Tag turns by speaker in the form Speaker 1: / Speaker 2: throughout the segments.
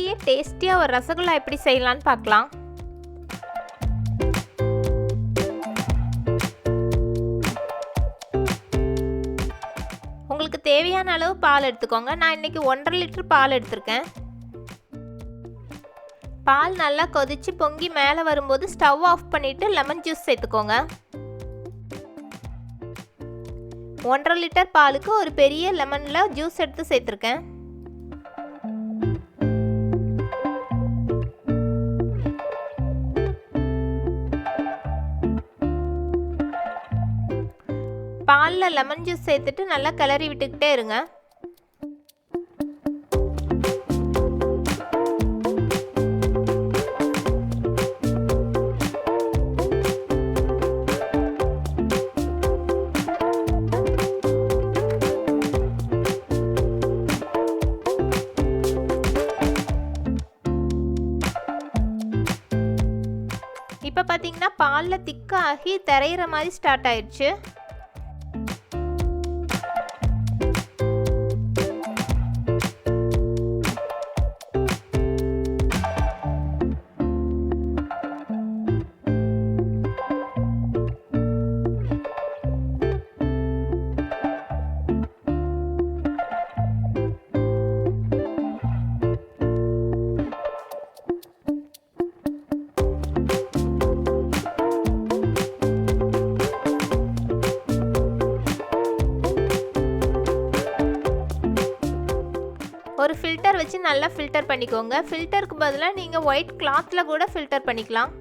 Speaker 1: வீட்லயே டேஸ்டியா ஒரு ரசகுல்லா எப்படி செய்யலாம்னு பார்க்கலாம். உங்களுக்கு தேவையான அளவு பால் எடுத்துக்கோங்க. நான் இன்னைக்கு 1.5 லிட்டர் பால் எடுத்திருக்கேன். பால் நல்லா கொதிச்சு பொங்கி மேலே வரும்போது ஸ்டவ் ஆஃப் பண்ணிட்டு லெமன் ஜூஸ் சேர்த்துக்கோங்க. 1.5 லிட்டர் பாலுக்கு ஒரு பெரிய லெமனில் ஜூஸ் எடுத்து சேர்த்துருக்கேன். பாலில் லெமன் ஜூஸ் சேர்த்துட்டு நல்லா கிளறி விட்டுக்கிட்டே இருங்க. இப்போ பார்த்தீங்கன்னா பாலில் திக்காகி திரையிற மாதிரி ஸ்டார்ட் ஆயிடுச்சு. ஒரு ஃபில்டர் வச்சு நல்லா ஃபில்டர் பண்ணிக்கோங்க. ஃபில்டருக்கு பதிலாக நீங்கள் ஒயிட் கிளாத்தில் கூட ஃபில்டர் பண்ணிக்கலாம்.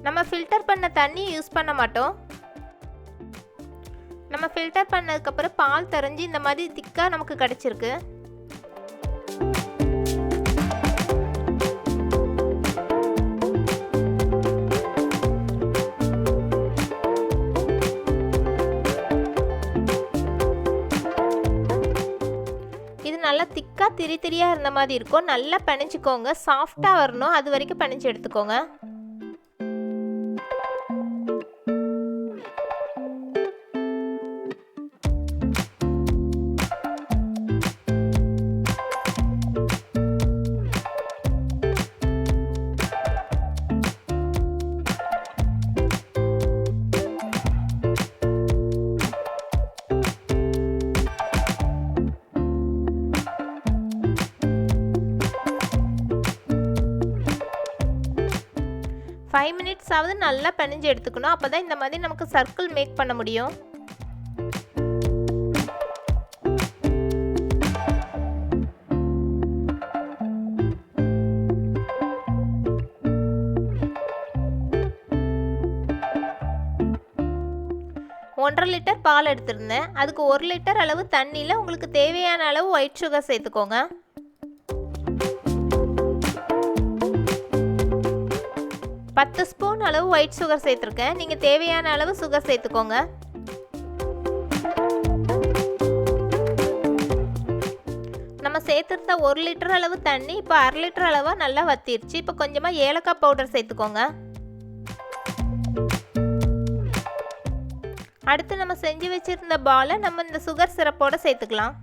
Speaker 1: நம்ம ஃபில்டர் பண்ண தண்ணி யூஸ் பண்ண மாட்டோம். நம்ம ஃபில்டர் பண்ணதுக்கப்புறம் பால் தெரிஞ்சு இந்த மாதிரி திக்காக நமக்கு கிடச்சிருக்கு. இது நல்லா திக்காக திரி திரியாக இருந்த மாதிரி இருக்கும். நல்லா பிணைச்சிக்கோங்க. சாஃப்டாக வரணும், அது வரைக்கும் பிணைச்சி எடுத்துக்கோங்க. ஃபைவ் மினிட்ஸ் ஆகுது நல்லா பிணைஞ்சு எடுத்துக்கணும். அப்போ தான் இந்த மாதிரி நமக்கு சர்க்கிள் மேக் பண்ண முடியும். ஒன்றரை லிட்டர் பால் எடுத்திருந்தேன். அதுக்கு 1 லிட்டர் அளவு தண்ணியில் உங்களுக்கு தேவையான அளவு ஒயிட் சுகர் சேர்த்துக்கோங்க. பத்து ஸ்பூன் அளவு ஒயிட் சுகர் சேர்த்துருக்கேன். நீங்கள் தேவையான அளவு சுகர் சேர்த்துக்கோங்க. நம்ம சேர்த்துருந்த 1 லிட்டர் அளவு தண்ணி இப்போ 1/2 லிட்டர் அளவாக நல்லா வத்திருச்சு. இப்போ கொஞ்சமாக ஏலக்காய் பவுடர் சேர்த்துக்கோங்க. அடுத்து நம்ம செஞ்சு வச்சுருந்த பாலை நம்ம இந்த சுகர் சிரப்போடு சேர்த்துக்கலாம்.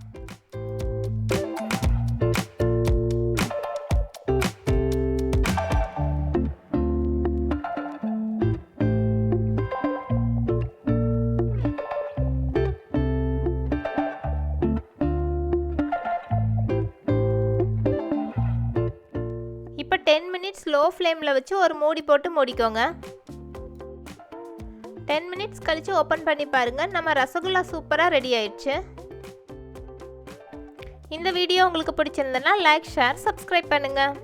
Speaker 1: இப்போ 10 மினிட்ஸ் லோ ஃப்ளேமில் வச்சு ஒரு மூடி போட்டு மூடிக்கோங்க. 10 மினிட்ஸ் கழித்து ஓப்பன் பண்ணி பாருங்கள். நம்ம ரசகுல்லா சூப்பராக ரெடி ஆயிடுச்சு. இந்த வீடியோ உங்களுக்கு பிடிச்சிருந்ததுன்னா லைக், ஷேர், சப்ஸ்கிரைப் பண்ணுங்கள்.